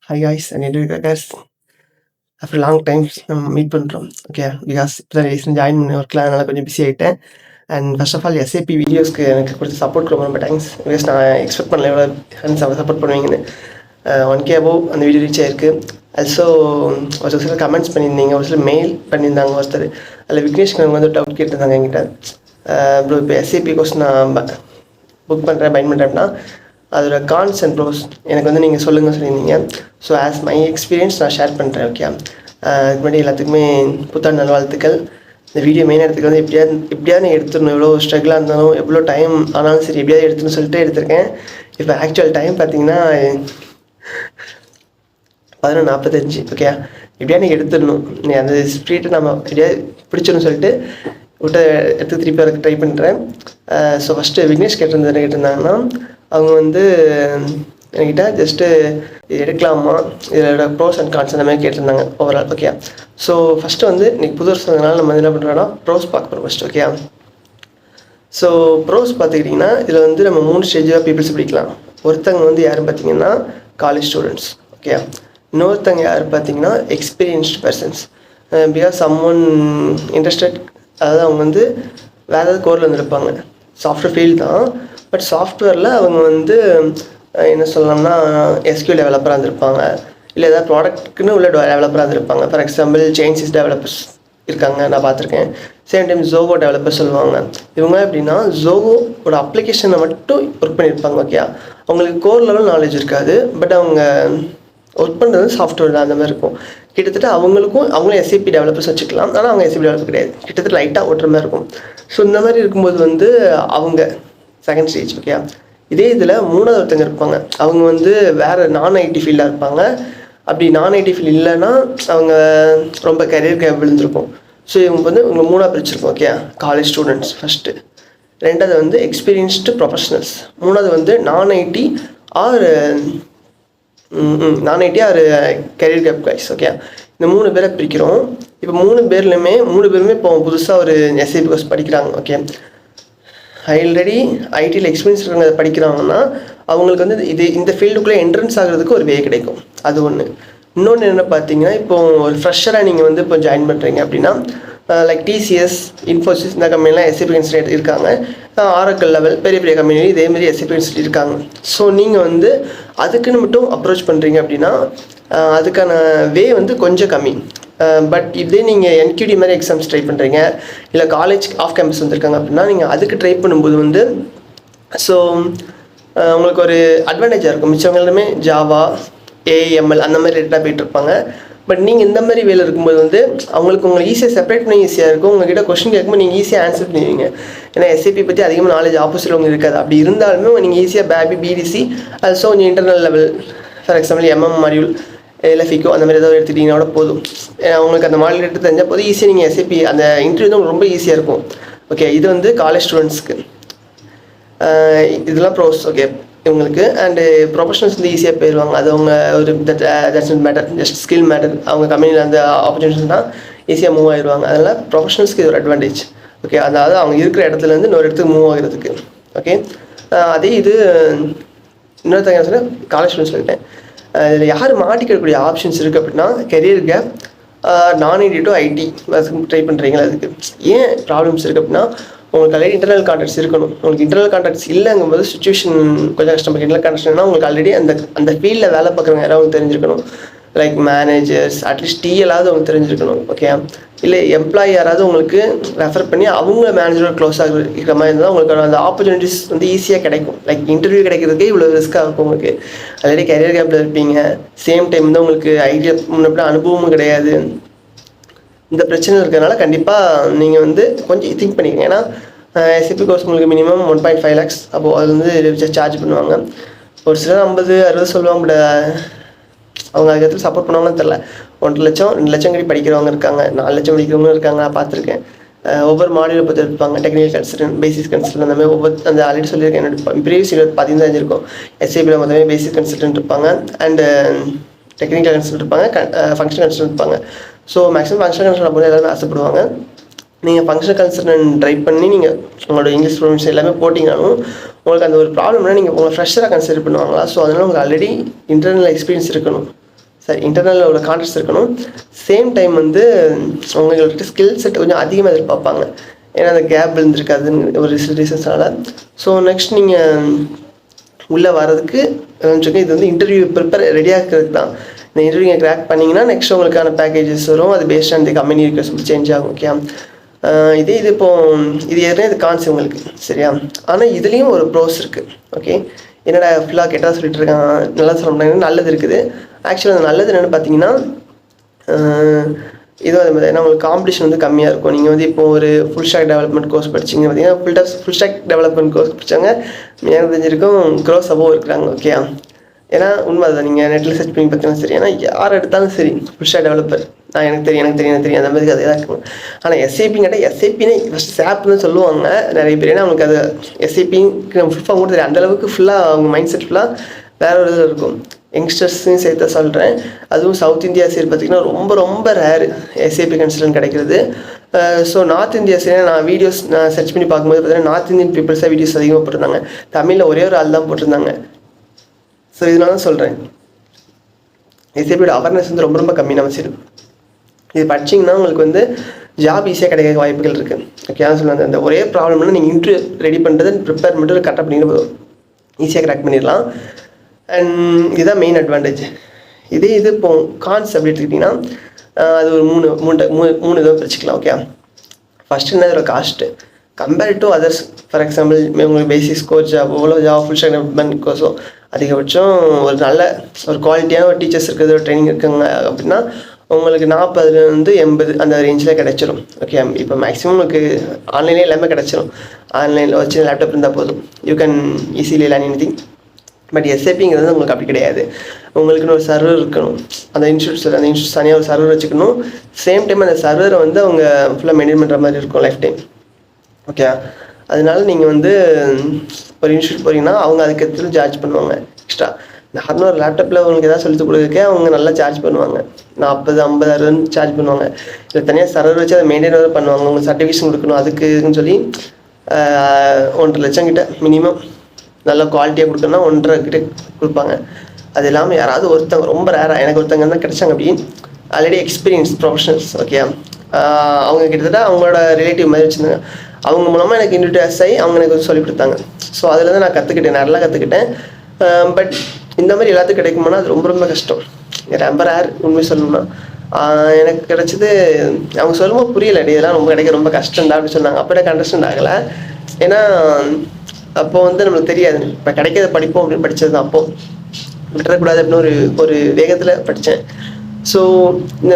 Hi guys, and guys. After a long time நம்ம meet பண்ணுறோம். Okay, because இப்போ தான் ரீசெண்ட் ஜாயின் பண்ண ஒர்க்கில் அதனால் கொஞ்சம் பிஸி ஆகிட்டேன். And first of all SAP வீடியோஸ்க்கு எனக்கு கொடுத்த சப்போர்ட் ரொம்ப தேங்க்ஸ். பிகாஸ் நான் எக்ஸ்பெக்ட் பண்ணல எவ்வளோ ஃப்ரெண்ட்ஸ் அவங்க சப்போர்ட் பண்ணுவீங்கன்னு. 1K above அந்த வீடியோ ரீச் ஆயிருக்கு. ஆல்சோ ஒரு சில கமெண்ட்ஸ் பண்ணியிருந்தீங்க, ஒரு சில மெயில் பண்ணியிருந்தாங்க ஒருத்தர். அதில் விக்னேஷ்க்கு வந்து டவுட் கேட்டிருந்தாங்க என்கிட்ட. ப்ரோ இப்போ எஸ்ஏபி கோர்ஸ் நான் புக் பண்ணுறேன், பைன் பண்ணுறேன் அப்படின்னா அதோட கான்ஸ் அண்ட் ப்ரோஸ் எனக்கு வந்து நீங்கள் சொல்லுங்கள் சொல்லியிருந்தீங்க. ஸோ ஆஸ் மை எக்ஸ்பீரியன்ஸ் நான் ஷேர் பண்ணுறேன். ஓகே, அதுக்கு முன்னாடி எல்லாத்துக்குமே புத்தாண்டு நல்வாழ்த்துக்கள். இந்த வீடியோ மெயின் இடத்துக்கு வந்து எப்படியாவது நான் எடுத்துடணும், எவ்வளோ ஸ்ட்ரகிளாக இருந்தாலும் எவ்வளோ டைம் ஆனாலும் சரி எப்படியாவது எடுத்துன்னு சொல்லிட்டு எடுத்திருக்கேன். இப்போ ஆக்சுவல் டைம் பார்த்தீங்கன்னா 11:45. ஓகே, எப்படியா நீங்கள் எடுத்துடணும், நீ அந்த ஸ்பீட்டை நம்ம எப்படியாவது பிடிச்சிடணும் சொல்லிட்டு விட்ட எடுத்து திருப்பி வரக்கு ட்ரை பண்ணுறேன். ஸோ ஃபஸ்ட்டு விக்னேஷ் கேட்டிருந்தாங்கன்னா அவங்க வந்து என்கிட்ட ஜஸ்ட்டு இது எடுக்கலாமா, இதோட ப்ரோஸ் அண்ட் கான்ஸ் அந்த மாதிரி கேட்டிருந்தாங்க ஓவரால். ஓகே, ஸோ ஃபஸ்ட்டு வந்து இன்றைக்கி புது வருஷத்துனால நம்ம என்ன பண்ணுறோன்னா ப்ரோஸ் பார்க்க போகிறோம் ஃபஸ்ட்டு. ஓகே, ஸோ ப்ரோஸ் பார்த்துக்கிட்டிங்கன்னா இதில் வந்து நம்ம 3 ஸ்டேஜாக பீப்புள்ஸ் பிடிக்கலாம். ஒருத்தங்க வந்து யாரும் பார்த்தீங்கன்னா காலேஜ் ஸ்டூடெண்ட்ஸ். ஓகே, இன்னொருத்தங்க யார் பார்த்தீங்கன்னா experienced persons. Because someone interested, அதாவது அவங்க வந்து வேறு ஏதாவது கோரில் வந்துருப்பாங்க. சாஃப்ட்வேர் ஃபீல்டு தான், பட் சாஃப்ட்வேரில் அவங்க வந்து என்ன சொல்லலாம்னா எஸ்கியூ டெவலப்பராக இருந்திருப்பாங்க, இல்லை ஏதாவது ப்ராடக்ட்டுக்குன்னு உள்ள டெவலப்பராக இருந்திருப்பாங்க. ஃபார் எக்ஸாம்பிள் செயின்சிஸ் டெவலப்பர்ஸ் இருக்காங்க, நான் பார்த்துருக்கேன். சேம் டைம் ஜோகோ டெவலப்பர் சொல்லுவாங்க. இவங்க எப்படின்னா ஜோகோட அப்ளிகேஷனை மட்டும் ஒர்க் பண்ணியிருப்பாங்க. ஓகே, அவங்களுக்கு கோர் லெவல் நாலேஜ் இருக்காது, பட் அவங்க ஒர்க் பண்ணுறது சாஃப்ட்வேர் தான், அந்த மாதிரி இருக்கும். கிட்டத்தட்ட அவங்களும் எஸ்ஏபி டெவலப்பர்ஸ் வச்சுக்கலாம், ஆனால் அவங்க எஸ்ஏபி டெவலப்பர் கிடையாது, கிட்டத்தட்ட லைட்டாக ஓட்டுற மாதிரி இருக்கும். ஸோ இந்த மாதிரி இருக்கும்போது வந்து அவங்க செகண்ட் ஸ்டேஜ். ஓகே, இதே இதில் 3வது ஒருத்தங்க இருப்பாங்க, அவங்க வந்து வேறு நான் ஐடி ஃபீல்டாக இருப்பாங்க. அப்படி நான் ஐடி ஃபீல்டு இல்லைன்னா அவங்க ரொம்ப கரியர் கேப் விழுந்திருக்கும். ஸோ இவங்க வந்து இவங்க 3ஆக பிரிச்சிருக்கோம். ஓகே, காலேஜ் ஸ்டூடெண்ட்ஸ் ஃபஸ்ட்டு, 2வது வந்து எக்ஸ்பீரியன்ஸ்டு ப்ரொஃபஷனல்ஸ், 3வது வந்து non IT or career gap guys. Okay, இந்த 3 பேரை பிரிக்கிறோம். இப்போ 3 பேருமே இப்போ புதுசாக ஒரு எஸ்ஏபி கோர்ஸ் படிக்கிறாங்க. ஓகே, ஆல்ரெடி ஐடியில் எக்ஸ்பீரியன்ஸ் இருக்கிறவங்க அதை படிக்கிறாங்கன்னா அவங்களுக்கு வந்து இந்த ஃபீல்டுக்குள்ளே என்ட்ரன்ஸ் ஆகிறதுக்கு ஒரு வே கிடைக்கும். அது ஒன்று. இன்னொன்று என்ன பார்த்தீங்கன்னா, இப்போ ஒரு ஃப்ரெஷராக நீங்கள் வந்து இப்போ ஜாயின் பண்ணுறீங்க அப்படின்னா லைக் டிசிஎஸ், இன்ஃபோசிஸ், இந்த கம்பெனிலாம் எஸ்ஏபி கன்சல்ட் இருக்காங்க. ஆரக்கல் லெவல் பெரிய பெரிய கம்பெனி இதேமாரி எஸ்ஏபி கன்சல்ட் இருக்காங்க. ஸோ நீங்கள் வந்து அதுக்குன்னு மட்டும் அப்ரோச் பண்ணுறீங்க அப்படின்னா அதுக்கான வே வந்து கொஞ்சம் கம்மி. பட் இதே நீங்கள் என்கியூடி மாதிரி எக்ஸாம்ஸ் ட்ரை பண்ணுறீங்க, இல்லை காலேஜ் ஆஃப் கேம்பஸ் வந்திருக்காங்க அப்படின்னா நீங்கள் அதுக்கு ட்ரை பண்ணும்போது வந்து ஸோ உங்களுக்கு ஒரு அட்வான்டேஜாக இருக்கும். மிச்சவங்களுமே ஜாவா, ஏஎம்எல் அந்த மாதிரி ரிலேட்டடாக போயிட்டுருப்பாங்க. பட் நீங்கள் இந்த மாதிரி வேலை இருக்கும்போது வந்து உங்களுக்கு ஈஸியாக செப்பரேட் பண்ணி ஈஸியாக இருக்கும். உங்கள்கிட்ட கொஸ்டின் கேட்கும்போது நீங்கள் ஈஸியாக ஆன்சர் பண்ணுவீங்க. ஏன்னா எஸ்ஏபி பற்றி அதிகமாக நாலேஜ் ஆப்போசிட்டில் உங்களுக்கு இருக்காது. அப்படி இருந்தாலுமே நீங்கள் ஈஸியாக பேபி, பிடிசி, ஆல்சோ கொஞ்சம் internal level, for example MM module, இல்லை ஃபிகோ அந்த மாதிரி ஏதாவது எடுத்துக்கிட்டிங்கன்னா போதும். உங்களுக்கு அந்த மாடல் எடுத்து தெரிஞ்சால் போதும், ஈஸியாக நீங்கள் எஸ்ஏபி அந்த இன்டர்வியூ தான் ரொம்ப ஈஸியாக இருக்கும். ஓகே, இது வந்து காலேஜ் ஸ்டூடெண்ட்ஸ்க்கு இதெல்லாம் ப்ரோஸ். ஓகே, இவங்களுக்கு அண்டு ப்ரொஃபஷனல்ஸ் வந்து ஈஸியாக போயிடுவாங்க. அது அவங்க ஒரு that's not matter, just skill matter. அவங்க கம்பெனியில் அந்த ஆப்பர்ச்சுனிட்டிஸ்னால் ஈஸியாக மூவ் ஆகிடுவாங்க. அதனால் ப்ரொஃபஷனல்ஸ்க்கு இது ஒரு அட்வான்டேஜ். ஓகே, அதாவது அவங்க இருக்கிற இடத்துலேருந்து இன்னொரு இடத்துக்கு மூவ் ஆகிறதுக்கு. ஓகே, அதே இது இன்னொருத்தங்க சொன்னால் காலேஜ் ஸ்டூடெண்ட்ஸ் சொல்லிட்டேன். இதில் யார் மாட்டிக்கக்கூடிய ஆப்ஷன்ஸ் இருக்குது அப்படின்னா கெரியர் கேப், நான் ஐடி டு ஐடி ட்ரை பண்ணுறீங்களா, அதுக்கு ஏன் ப்ராப்ளம்ஸ் இருக்குது அப்படின்னா உங்களுக்கு ஆல்ரெடி இன்டர்னல் கான்டாக்ட்ஸ் இருக்கணும். உங்களுக்கு இன்டர்னல் கான்டாக்ட்ஸ் இல்லைங்கும்போது சுச்சுவேஷன் கொஞ்சம் கஷ்டம். இன்டர்னல் கான்டாக்ட்ஸ்னால் உங்களுக்கு ஆல்ரெடி அந்த ஃபீல்டில் வேலை பார்க்குறவங்க யாராவது தெரிஞ்சிருக்கணும். லைக் மேனேஜர்ஸ், அட்லீஸ்ட் டிஎல்லாவது அவங்க தெரிஞ்சிருக்கணும். ஓகே, இல்லை எம்ப்ளாயி யாராவது உங்களுக்கு ரெஃபர் பண்ணி அவங்க மேனேஜரோட க்ளோஸாக இருக்கிற மாதிரி இருந்தால் உங்களுக்கு அந்த ஆப்பர்ச்சுனிட்டிஸ் வந்து ஈஸியாக கிடைக்கும். லைக் இன்டர்வியூ கிடைக்கிறதுக்கே இவ்வளோ ரிஸ்க்காக இருக்கும். உங்களுக்கு ஆல்ரெடி கரியர் கேப்பில் இருப்பீங்க, சேம் டைம் வந்து உங்களுக்கு ஐடியா முன்னாடி அனுபவமும் கிடையாது. இந்த பிரச்சனை இருக்கிறதுனால கண்டிப்பாக நீங்கள் வந்து கொஞ்சம் திங்க் பண்ணிக்கங்க. ஏன்னா எஸ்ஏபி கோர்ஸ் உங்களுக்கு மினிமம் 1.5 lakhs அப்போது அது வந்து சார்ஜ் பண்ணுவாங்க. ஒரு சிலர் 50, 60 சொல்லுவாங்க. பட் அவங்க அதுக்கு சப்போர்ட் பண்ணுவாங்கன்னு தெரில. 1.5 லட்சம் 2 லட்சம் கட்டி படிக்கிறவங்க இருக்காங்க, 4 லட்சம் படிக்கிறவங்க இருக்காங்க, நான் பார்த்துருக்கேன். ஒவ்வொரு மாடியூலை பற்றி இருப்பாங்க. டெக்னிக்கல் கன்சல்டன்ட், பேசிக் கன்சல்டன்ட், அந்த மாதிரி ஒவ்வொரு அந்த ஆல்ரெடி சொல்லியிருக்கேன். என்னோட ப்ரீவியஸ் இயர் 15 தெரிஞ்சிருக்கும். எஸ்ஏபியில் மொத்தமே பேசிக் கன்சல்டன்ட் இருப்பாங்க, அண்டு டெக்னிக்கல் கன்சல்டன்ட் இருப்பாங்க, ஃபங்க்ஷன் கன்சல்டன்ட் இருப்பாங்க. ஸோ மேக்ஸிமம் ஃபங்க்ஷன் கன்சல்டன்ட் போது எல்லாருமே ஆசைப்படுவாங்க. நீங்கள் ஃபங்க்ஷன் கன்சல்டன்ட் ட்ரை பண்ணி நீங்கள் உங்களோட இங்கிலீஷ் ப்ரொஃபஷன் எல்லாமே போட்டிங்கனாலும் உங்களுக்கு அந்த ஒரு ப்ராப்ளம்னா நீங்கள் உங்களை ஃப்ரெஷராக கன்சிடர் பண்ணுவாங்களா. ஸோ அதனால் உங்களுக்கு ஆல்ரெடி இன்டர்னல் எக்ஸ்பீரியன்ஸ் இருக்கணும். சரி இன்டர்னலில் உள்ள கான்டெஸ்ட் இருக்கணும். சேம் டைம் வந்து உங்கள்கிட்ட ஸ்கில் செட் கொஞ்சம் அதிகமாக எதிர்பார்ப்பாங்க. ஏன்னா அந்த கேப் இருந்திருக்காதுன்னு ஒரு ரீசன்ஸ்னால. ஸோ நெக்ஸ்ட் நீங்கள் உள்ளே வர்றதுக்கு இது வந்து இன்டர்வியூ ப்ரிப்பேர் ரெடியாகிறதுக்கு தான். இந்த இன்டர்வியூ நீங்கள் கிராக் பண்ணிங்கன்னா நெக்ஸ்ட் உங்களுக்கான பேக்கேஜஸ் வரும். அது based on the company request change ஆகும். ஓகே, இது இப்போ இது ஏற்கனவே இது கான்ஸ் உங்களுக்கு சரியா. ஆனால் இதுலேயும் ஒரு ப்ரோஸ் இருக்குது. ஓகே, என்னடா ஃபுல்லாக கெட்டதாக சொல்லிட்டு இருக்காங்க, நல்லா சொல்ல முடியாது, நல்லது இருக்குது. ஆக்சுவலாக அது நல்லது என்னென்னு பார்த்தீங்கன்னா இதுவும் அதே மாதிரி. ஏன்னா உங்களுக்கு காம்படிஷன் வந்து கம்மியாக இருக்கும். நீங்கள் வந்து இப்போ ஒரு ஃபுல் ஸ்டாக் டெவலப்மெண்ட் கோர்ஸ் படிச்சிங்க பார்த்தீங்கன்னா ஃபுல் ஸ்டாக் டெவலப்மெண்ட் கோர்ஸ் படித்தாங்க எனக்கு தெரிஞ்சிருக்கும் க்ரோஸ் அபோவ் இருக்கிறாங்க. ஓகே, ஏன்னா உண்மை அதுதான். நீங்கள் நெட்டில் சர்ச் பண்ணி பார்த்தீங்கன்னா சரி, ஏன்னா யார் எடுத்தாலும் சரி ஃபுல் ஸ்டாக் டெவலப்பர் எனக்கு தெரியும் அந்த மாதிரி அது இருக்கும். ஆனால் எஸ்ஏபின்னு கேட்டால் எஸ்ஏபின்னு ஃபஸ்ட் சாப்னு சொல்லுவாங்க நிறைய பேர். ஏன்னா அவங்களுக்கு அது எஸ்ஏபின்னு ஃபுல் ஃபார்ம் கூட தெரியும். அந்தளவுக்கு ஃபுல்லாக அவங்க மைண்ட் செட் ஃபுல்லாக வேறு ஒரு இதில் இருக்கும். யங்ஸ்டர்ஸையும் சேர்த்து சொல்கிறேன். அதுவும் சவுத் இந்தியா சைடு பார்த்திங்கன்னா ரொம்ப ரொம்ப ரேரு எஸ்ஏபி கன்சல்டன்ட் கிடைக்கிறது. ஸோ நார்த் இந்தியா சைடு நான் வீடியோஸ் நான் சர்ச் பண்ணி பார்க்கும்போது பார்த்தீங்கன்னா நார்த் இந்தியன் பீப்புள்ஸாக வீடியோஸ் அதிகமாக போட்டிருந்தாங்க. தமிழில் ஒரே ஒரு ஆள் தான் போட்டிருந்தாங்க. ஸோ இதனால தான் சொல்கிறேன், எஸ்ஏபியோட அவேர்னஸ் வந்து ரொம்ப ரொம்ப கம்மி நம்ம சைடு. இது படிச்சிங்கன்னா உங்களுக்கு வந்து ஜாப் ஈஸியாக கிடைக்க வாய்ப்புகள் இருக்குது. ஓகே, அதான் சொல்லுவாங்க. அந்த ஒரே ப்ராப்ளம்னா நீங்கள் இன்டர்வியூ ரெடி பண்ணுறது ப்ரிப்பேர் பண்ணிட்டு கரெக்டாக பண்ணிட்டு போதும், ஈஸியாக கிராக் பண்ணிடலாம். அண்ட் இதுதான் மெயின் அட்வான்டேஜ். இது இப்போ கான்ஸ் அப்படி எடுத்துக்கிட்டிங்கன்னா அது ஒரு மூணு இதாக பிரிச்சுக்கலாம். ஓகே, ஃபஸ்ட்டு என்ன இதோட cost compared to others. For example உங்களுக்கு basic score job job full stack development கோர்ஸோ அதிகபட்சம் ஒரு நல்ல ஒரு குவாலிட்டியான ஒரு டீச்சர்ஸ் இருக்கிறது, ஒரு ட்ரைனிங் இருக்குங்க அப்படின்னா உங்களுக்கு 40-80 அந்த ரேஞ்சில் கிடச்சிரும். ஓகே, இப்போ மேக்ஸிமம் உங்களுக்கு ஆன்லைன்லேயே எல்லாமே கிடச்சிரும். ஆன்லைனில் வச்சு லேப்டாப் இருந்தால் போதும், you can easily learn anything. But எஸ்ஏபிங்கிறது உங்களுக்கு அப்படி கிடையாது. உங்களுக்குன்னு ஒரு சர்வர் இருக்கணும். அந்த இன்ஸ்டியூட் தனியாக ஒரு சர்வர் வச்சுக்கணும். சேம் டைம் அந்த சர்வரை வந்து அவங்க ஃபுல்லாக மெயின்டைன் பண்ணுற மாதிரி இருக்கும் லைஃப் டைம். ஓகே, அதனால நீங்கள் வந்து ஒரு இன்ஸ்டியூட் போகிறீங்கன்னா அவங்க அதுக்கு எடுத்து சார்ஜ் பண்ணுவாங்க எக்ஸ்ட்ரா. நார்மலாக ஒரு லேப்டாப்பில் உங்களுக்கு எதாவது சொல்லிட்டு கொடுக்குறதுக்கே அவங்க நல்லா சார்ஜ் பண்ணுவாங்க. 40, 50, 60 சார்ஜ் பண்ணுவாங்க. இல்லை தனியாக சர்வர் வச்சு அதை மெயின்டைன் பண்ணுவாங்க. உங்களுக்கு சர்டிஃபிகேஷன் கொடுக்கணும் அதுக்குன்னு சொல்லி 1.5 லட்சம் கிட்ட மினிமம் நல்ல குவாலிட்டியாக கொடுக்கணும்னா 1.5 கிட்ட கொடுப்பாங்க. அது இல்லாமல் யாராவது ஒருத்தவங்க ரொம்ப ரேராக எனக்கு ஒருத்தவங்க தான் கிடைச்சாங்க அப்படி ஆல்ரெடி எக்ஸ்பீரியன்ஸ் ப்ரொஃபஷனல்ஸ். ஓகே, அவங்க கிட்டத்தட்ட அவங்களோட ரிலேட்டிவ் மாதிரி வச்சுருந்தாங்க. அவங்க மூலமாக எனக்கு இன்ட்ரடியூஸ் ஆகி அவங்க எனக்கு வந்து சொல்லிக் கொடுத்தாங்க. ஸோ அதில் தான் நான் கற்றுக்கிட்டேன், நல்லா கற்றுக்கிட்டேன். பட் இந்த மாதிரி எல்லாத்துக்கும் கிடைக்குமானா அது ரொம்ப ரொம்ப கஷ்டம், ரொம்ப ரேர் உண்மை சொல்லணும்னா. எனக்கு கிடச்சது அவங்க சொல்லும்போது புரியலை, இதெல்லாம் ரொம்ப கிடைக்க ரொம்ப கஷ்டம்டா அப்படின்னு சொன்னாங்க. அப்போ எனக்கு அண்டர்ஸ்டாண்ட் ஆகலை. ஏன்னா அப்போது வந்து நம்மளுக்கு தெரியாது, இப்போ கிடைக்கிறத படிப்போம் அப்படின்னு படித்தது தான். அப்போது விட்டுறக்கூடாது அப்படின்னு ஒரு வேகத்தில் படித்தேன். ஸோ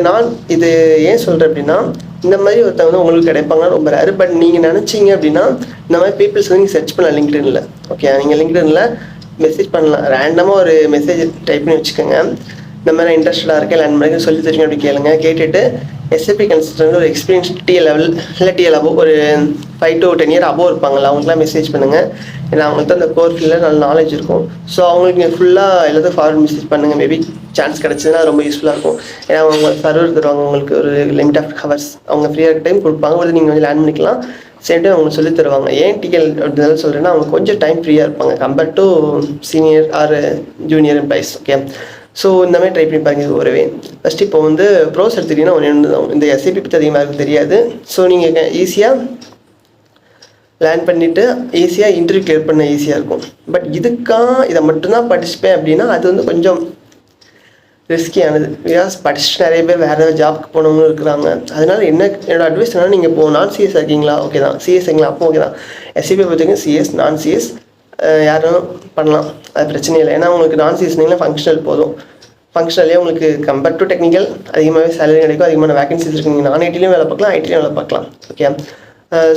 நான் இது ஏன் சொல்கிறேன் அப்படின்னா, இந்த மாதிரி ஒருத்தவங்க வந்து உங்களுக்கு கிடைப்பாங்கன்னா ரொம்ப ரேரு. பட் நீங்கள் நினச்சிங்க அப்படின்னா இந்த மாதிரி பீப்புள்ஸ் வந்து நீங்கள் சர்ச் பண்ணலாம் லிங்க்டின்ல. ஓகே, நீங்கள் லிங்க்டின்ல மெசேஜ் பண்ணலாம். ரேண்டமாக ஒரு மெசேஜ் டைப் பண்ணி வச்சுக்கோங்க. இந்த மாதிரி நான் இன்ட்ரெஸ்டடாக இருக்கேன், லேர்ன் பண்ணி சொல்லி தெரியும் அப்படி கேளுங்க. கேட்டுட்டு எஸ்ஏபி கன்சல்டன்ட் ஒரு எக்ஸ்பீரியன்ஸ் லெவல் இல்லை டிஎல் அபோவ் ஒரு 5 to 10 இயர் அபோவ் இருப்பாங்களா அவங்களுக்குலாம் மெசேஜ் பண்ணுங்கள். ஏன்னா அவங்களுக்கு அந்த கோர் ஃபீல்டில் நல்ல நாலேஜ் இருக்கும். ஸோ அவங்களுக்கு நீங்கள் ஃபுல்லாக எல்லாத்தையும் ஃபார்வர்ட் மெசேஜ் பண்ணுங்கள். மேபி சான்ஸ் கிடச்சதுன்னா ரொம்ப யூஸ்ஃபுல்லாக இருக்கும். ஏன்னா அவங்க சர்வர் தருவாங்க உங்களுக்கு ஒரு லிமிட் ஆஃப் ஹவர்ஸ், அவங்க ஃப்ரீயாக டைம் கொடுப்பாங்க. ஒரு நீங்கள் வந்து லேர்ன் பண்ணிக்கலாம். சேம் டைம் அவங்க சொல்லி தருவாங்க. ஏன் டிஎல் அப்படின்னு சொல்கிறேன்னா அவங்க கொஞ்சம் டைம் ஃப்ரீயாக இருப்பாங்க compared to senior or junior employees. Okay, so இந்த மாதிரி ட்ரை பண்ணி பாருங்க. இது ஒருவே ஃபஸ்ட்டு இப்போ வந்து ப்ரோஸ் எடுத்துக்கிட்டிங்கன்னா ஒன்று தான், இந்த எஸ்ஏபி பற்றி அதிகமாக எனக்கு தெரியாது. ஸோ நீங்கள் ஈஸியாக லேர்ன் பண்ணிவிட்டு ஈஸியாக இன்டர்வியூ கிளியர் பண்ண ஈஸியாக இருக்கும். பட் இதை மட்டும்தான் படிச்சுப்பேன் அப்படின்னா அது வந்து கொஞ்சம் ரிஸ்கியானது. பிகாஸ் படிச்சுட்டு நிறைய பேர் வேறு ஏதாவது ஜாப்க்கு போனவங்களும் இருக்கிறாங்க. அதனால் என்னோட அட்வைஸ் என்னன்னா, நீங்கள் இப்போ நான் சிஎஸ் இருக்கீங்களா ஓகே தான், சிஎஸ் இருக்கீங்களா அப்போ ஓகே தான். எஸ்சிபி பார்த்தீங்கன்னா சிஎஸ் நான் சிஎஸ் யாரும் பண்ணலாம், அது பிரச்சனை இல்லை. ஏன்னா உங்களுக்கு நான் சிஎஸ் இருந்தீங்கன்னா ஃபங்க்ஷனல் போதும். ஃபங்க்ஷனலே உங்களுக்கு கம்பேர்ட் டு டெக்னிக்கல் அதிகமாகவே சேலரி கிடைக்கும், அதிகமான வேகன்சிஸ் இருக்குது. நீங்கள் நான் ஐடிலையும் வேலை பார்க்கலாம், ஐடிலையும் வேலை பார்க்கலாம். ஓகே,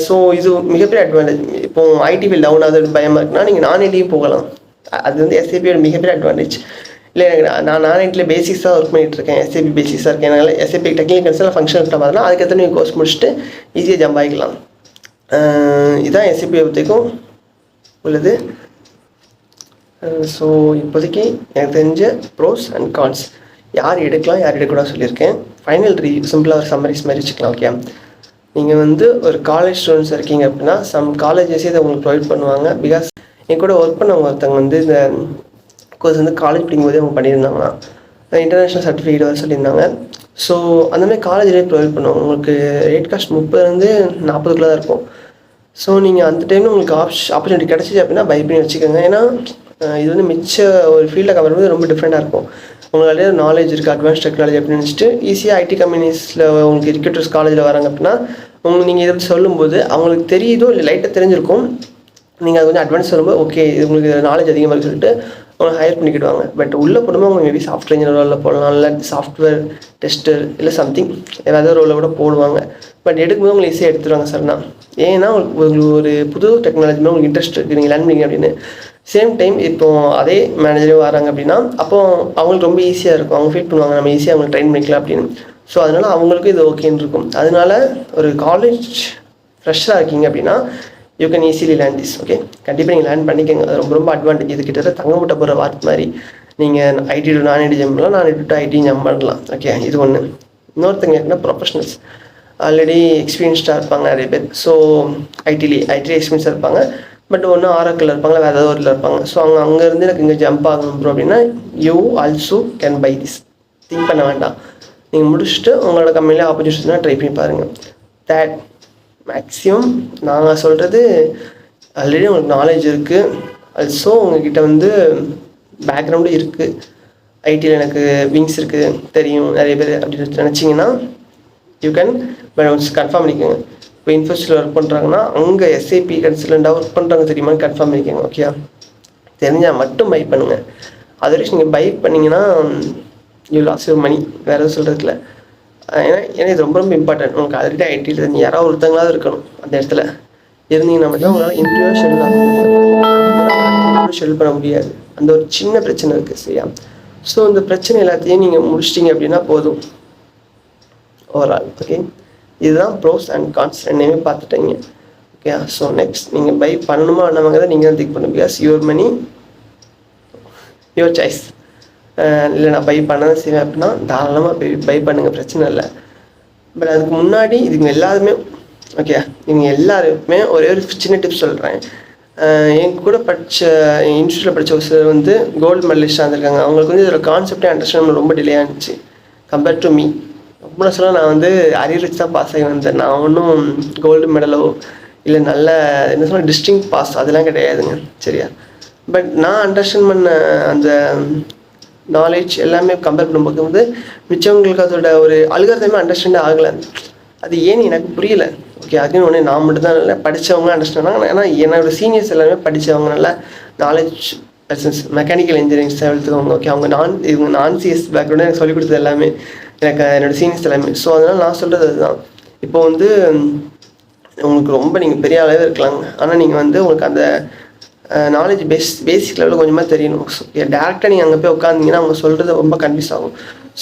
ஸோ இது மிகப்பெரிய அட்வான்டேஜ். இப்போது ஐடி ஃபீல்ட் டவுன் ஆகுது பயமாக இருக்குன்னா நீங்கள் நான் ஐடியும் போகலாம். அது வந்து எஸ்ஏபியோட மிகப்பெரிய அட்வான்டேஜ். இல்லை எனக்கு நான் ஐடியில் பேசிக்ஸாக ஒர்க் பண்ணிகிட்ருக்கேன், எஸ்ஏபி பேசிக்ஸாக இருக்கேன். அதனால் எஸ்ஏபி டெக்னிக்கல்ஸில் ஃபங்க்ஷனல் பார்த்தா அதுக்கேற்ற நீங்கள் கோர்ஸ் முடிச்சுட்டு ஈஸியாக ஜம்ப் ஆகிக்கலாம். இதுதான் எஸ்ஏபியை பற்றிக்கும் உள்ளது. ஸோ இப்போதைக்கு எனக்கு தெரிஞ்ச ப்ரோஸ் அண்ட் கான்ஸ் யார் எடுக்கலாம் யார் எடுக்கூடாது சொல்லியிருக்கேன். ஃபைனல் சிம்பிளாக ஒரு சம்மரிஸ் மாதிரி வச்சுக்கலாம். ஓகே, நீங்கள் வந்து ஒரு காலேஜ் ஸ்டூடெண்ட்ஸ் இருக்கீங்க அப்படின்னா சம் காலேஜஸே இதை உங்களுக்கு ப்ரொவைட் பண்ணுவாங்க. பிகாஸ் என் கூட ஒர்க் பண்ணவங்க ஒருத்தவங்க வந்து இந்த கோர்ஸ் வந்து காலேஜ் படிக்கும்போதே அவங்க பண்ணியிருந்தாங்கன்னா இன்டர்நேஷ்னல் சர்டிஃபிகேட் வர சொல்லியிருந்தாங்க. ஸோ அந்தமாதிரி காலேஜ்லேயே ப்ரொவைட் பண்ணுவோம். உங்களுக்கு ரேட் காஸ்ட் 30லேருந்து 40க்குள்ள தான் இருக்கும். ஸோ நீங்கள் அந்த டைமில் உங்களுக்கு ஆப்பர்ச்சுனிட்டி கிடச்சிச்சு அப்படின்னா பை பண்ணி வச்சுக்கோங்க. ஏன்னா இது வந்து மிச்ச ஒரு ஃபீல்டில் கவர் பண்ணுறது ரொம்ப டிஃப்ரெண்ட்டாக இருக்கும். உங்களாலே நாலேஜ் இருக்குது, அட்வான்ஸ் டெக்னாலஜி அப்படின்னு நினச்சிட்டு ஈஸியாக ஐடி கம்பெனிஸில் உங்களுக்கு ரிக்ரூட்டர்ஸ் காலேஜில் வராங்க அப்படின்னா உங்களுக்கு நீங்கள் இதை சொல்லும்போது அவங்களுக்கு தெரியுதோ இல்லை லைட்டாக தெரிஞ்சிருக்கும். நீங்கள் அது கொஞ்சம் அட்வான்ஸ் சொல்லும்போது ஓகே இது உங்களுக்கு நாலேஜ் அதிகமாக இருக்குன்னு சொல்லிட்டு அவங்க ஹையர் பண்ணிக்கிடுவாங்க. பட் உள்ளே போடும்போது அவங்க மேபி சாஃப்ட்வேர் இன்ஜினியர் ரோலில் போடலாம், இல்லை சாஃப்ட்வேர் டெஸ்டர் இல்லை சம்திங் ஏதாவது ரோலில் கூட போடுவாங்க. பட் எடுக்கும்போது உங்களுக்கு ஈஸியாக எடுத்துருவாங்க சார்னா. ஏன்னா உங்களுக்கு ஒரு புது டெக்னாலஜி மேலே உங்களுக்கு இன்ட்ரெஸ்ட் இருக்குது, நீங்கள் லேர்ன் பண்ணிங்க அப்படின்னு. சேம் டைம் இப்போது அதே மேனேஜரே வராங்க அப்படின்னா அப்போ அவங்களுக்கு ரொம்ப ஈஸியாக இருக்கும். அவங்க ஃபீல் பண்ணுவாங்க நம்ம ஈஸியாக அவங்களுக்கு ட்ரெயின் பண்ணிக்கலாம் அப்படின்னு. ஸோ அதனால் அவங்களுக்கும் இது ஓகேன்னு இருக்கும். அதனால ஒரு காலேஜ் ஃப்ரெஷ்ஷாக இருக்கீங்க அப்படின்னா you can easily learn this. Okay, கண்டிப்பாக நீங்கள் லேர்ன் பண்ணிக்கோங்க. அது ரொம்ப ரொம்ப அட்வான்டேஜ். இது கிட்ட தங்க முட்டை போகிற வார்த்தை மாதிரி. நீங்கள் ஐடி டு நான் ஐடி ஜம்ப் பண்ணலாம், நான் ஐடி டு ஐடி ஜம்ப் பண்ணலாம். ஓகே, இது ஒன்று. இன்னொருத்தங்க எப்படின்னா ப்ரொஃபஷனல்ஸ் ஆல்ரெடி எக்ஸ்பீரியன்ஸ்டாக இருப்பாங்க நிறைய பேர். ஸோ ஐடி எக்ஸ்பீரியன்ஸாக இருப்பாங்க. பட் ஒன்று ஆரோக்கில் இருப்பாங்க, வேறு ஏதாவது ஒரு இருப்பாங்க. ஸோ அவங்க அங்கேருந்து எனக்கு இங்கே ஜம்ப் ஆகணும் ப்ரோ அப்படின்னா you also can buy this. Think பண்ண வேண்டாம். நீங்கள் முடிச்சுட்டு உங்களோட கம்பெனியில் ஆப்பர்ச்சுனிட்டிஸ்னால் ட்ரை பண்ணி பாருங்கள். தேட் மேக்ஸிமம் நாங்கள் சொல்கிறது ஆல்ரெடி உங்களுக்கு நாலேஜ் இருக்குது, ஆல்சோ உங்கள்கிட்ட வந்து பேக்ரவுண்டும் இருக்குது, ஐடியில் எனக்கு விங்ஸ் இருக்குது தெரியும் நிறைய பேர் அப்படின்னு நினச்சிங்கன்னா யூ கேன் கன்ஃபார்ம் பண்ணிக்கோங்க. இப்போ இன்ஃபோசிஸில் ஒர்க் பண்ணுறாங்கன்னா அங்கே எஸ்ஏபி கன்சல்டண்ட்டாக ஒர்க் பண்ணுறாங்க தெரியுமான்னு கன்ஃபார்ம் பண்ணிக்கோங்க. ஓகே, தெரிஞ்சால் மட்டும் பை பண்ணுங்கள். அதர்வைஸ் நீங்கள் பை பண்ணிங்கன்னா யூ லாஸ் யுவர் மணி. வேறு எதுவும் சொல்கிறதுல ஏன்னா இது ரொம்ப ரொம்ப இம்பார்ட்டன்ட். உங்களுக்கு ஆல்ரெடி ஐடியில் நீ யாராவது ஒருத்தங்களாவது இருக்கணும் அந்த இடத்துல இருந்தீங்கன்னா மட்டும் உங்களால் இன்டர்வியூ ஷெடியூல் பண்ண முடியாது. அந்த ஒரு சின்ன பிரச்சனை இருக்குது சரியா. ஸோ இந்த பிரச்சனை எல்லாத்தையும் நீங்கள் முடிச்சிட்டிங்க அப்படின்னா போதும் ஓவரால். ஓகே, இதுதான் ப்ரோஸ் அண்ட் கான்ஸ் ரெண்டுமே பார்த்துட்டீங்க. ஓகே, ஸோ நெக்ஸ்ட் நீங்கள் பை பண்ணணுமா வேணாமாங்கிறத நீங்கள் தான் திங்க் பண்ணுங்க. Because your money your choice. இல்லை நான் பை பண்ணதான் செய்வேன் அப்படின்னா தாராளமாக பை பண்ணுங்கள், பிரச்சனை இல்லை. பட் அதுக்கு முன்னாடி இதுங்க எல்லாருமே ஓகே இவங்க எல்லாருமே ஒரே ஒரு சின்ன டிப்ஸ் சொல்கிறேன். என் கூட படித்த இன்ஸ்டியூட்டில் படித்த ஒரு சிலர் வந்து கோல்டு மெடலிஸ்டாக இருந்திருக்காங்க. அவங்களுக்கு வந்து இதில் கான்செப்டே அண்டர்ஸ்டாண்ட் ரொம்ப டிலே ஆகிடுச்சு கம்பேர்ட் டு மீ. அப்படின்னா சொல்ல நான் வந்து அரியர் வச்சு தான் பாஸ் ஆகி வந்தேன். நான் ஒன்றும் கோல்டு மெடலோ இல்லை நல்ல என்ன சொல்ல டிஸ்டிங் பாஸ் அதெல்லாம் கிடையாதுங்க சரியா. பட் நான் அண்டர்ஸ்டாண்ட் பண்ண அந்த நாலேஜ் எல்லாமே கம்பேர் பண்ணும்போது வந்து மிச்சவங்களுக்கு அதோட ஒரு அல்காரிதமே அண்டர்ஸ்டாண்ட் ஆகலை. அது ஏன்னு எனக்கு புரியல. ஓகே, அதுன்னு ஒன்று நான் மட்டும் தான் இல்லை படித்தவங்க அண்டர்ஸ்டாண்ட் ஆனாங்க. ஏன்னா என்னோடய சீனியர்ஸ் எல்லாமே படித்தவங்க நல்ல நாலேஜ் பர்சன்ஸ், மெக்கானிக்கல் இன்ஜினியரிங் எடுத்துக்கோங்க. ஓகே, அவங்க இவங்க நான் சிஎஸ் பேக்ரவுண்டு எனக்கு சொல்லிக் கொடுத்தது எல்லாமே எனக்கு என்னோடய சீனியர்ஸ் எல்லாமே. ஸோ அதனால் நான் சொல்கிறது அதுதான். இப்போ வந்து உங்களுக்கு ரொம்ப நீங்கள் பெரிய அளவே இருக்கலாங்க, ஆனால் நீங்கள் வந்து உங்களுக்கு அந்த நாலேஜ் பேசிக் லெவலில் கொஞ்சமாக தெரியணும். டேரெக்டாக நீங்கள் அங்கே போய் உட்காந்திங்கன்னா அவங்க சொல்கிறது ரொம்ப கன்ஃபியூஸ் ஆகும்.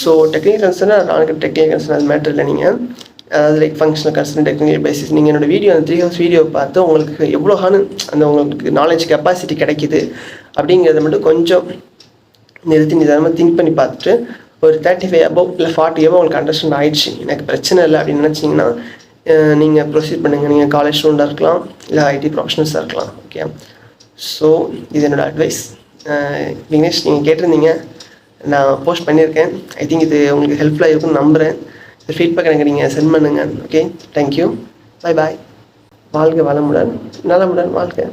ஸோ டெக்னிக்கல் கன்சர்னாக நாளைக்கு டெக்னிக்கல் கன்சர்ன் அது மேட்டர் இல்லை. நீங்கள் அதாவது like functional concern technical basis நீங்கள் என்னோடய வீடியோ அந்த 3 hours வீடியோ பார்த்து உங்களுக்கு எவ்வளோகான அந்த உங்களுக்கு நாலேஜ் கெப்பாசிட்டி கிடைக்கிது அப்படிங்கிறத மட்டும் கொஞ்சம் நிறுத்தி நிதானமாக திங்க் பண்ணி பார்த்துட்டு ஒரு 35 above இல்லை 40 above உங்களுக்கு அண்டர்ஸ்டாண்ட் ஆகிடுச்சு, எனக்கு பிரச்சனை இல்லை அப்படின்னு நினச்சிங்கன்னா நீங்கள் ப்ரொசீட் பண்ணுங்கள். நீங்கள் காலேஜ் ஸ்டூடெண்ட்டாக இருக்கலாம், இல்லை ஐடி ப்ரொஃபஷனல்ஸாக இருக்கலாம். ஓகே, ஸோ இது என்னோடய அட்வைஸ். விக்னேஷ் நீங்கள் கேட்டிருந்தீங்க, நான் போஸ்ட் பண்ணியிருக்கேன். ஐ திங்க் இது உங்களுக்கு ஹெல்ப்ஃபுல்லாக இருக்குன்னு நம்புகிறேன். இந்த ஃபீட்பேக் எனக்கு நீங்கள் சென்ட் பண்ணுங்கள். ஓகே, தேங்க்யூ, பாய் பாய். வாழ்க வளமுடன், நலமுடன் வாழ்க.